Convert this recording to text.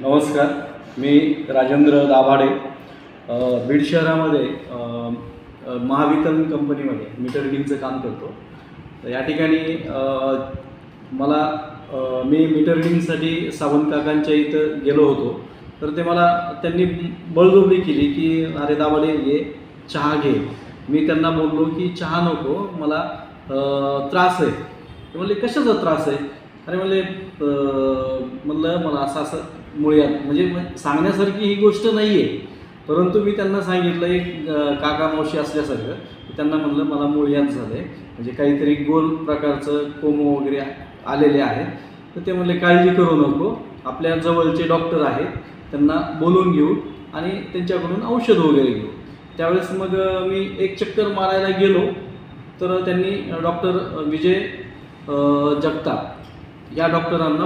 नमस्कार, मी राजेंद्र दाभाडे बीड शहरामध्ये महावितरण कंपनीमध्ये मीटर रिडिंगचं काम करतो. तर या ठिकाणी मला मी मीटर रिडिंगसाठी सावंत काकांच्या इथं गेलो होतो. तर त्यांनी बळजबरी केली की अरे दाभाडे ये चहा घे. मी त्यांना बोललो की चहा नको, मला त्रास आहे. ते म्हणले कशाचा त्रास आहे? अरे म्हणलं मला असं मुळ्यात म्हणजे सांगण्यासारखी ही गोष्ट नाही आहे, परंतु मी त्यांना सांगितलं एक काका मावशी असल्यासारखं. त्यांना म्हणलं मला मुळ्यात झालं आहे, म्हणजे काहीतरी गोल प्रकारचं कोमो वगैरे आलेले आहेत. तर ते म्हणले काळजी करू नको, आपल्या जवळचे डॉक्टर आहेत, त्यांना बोलवून घेऊ आणि त्यांच्याकडून औषध वगैरे घेऊ. त्यावेळेस मग मी एक चक्कर मारायला गेलो. तर त्यांनी डॉक्टर विजय जगताप या डॉक्टरांना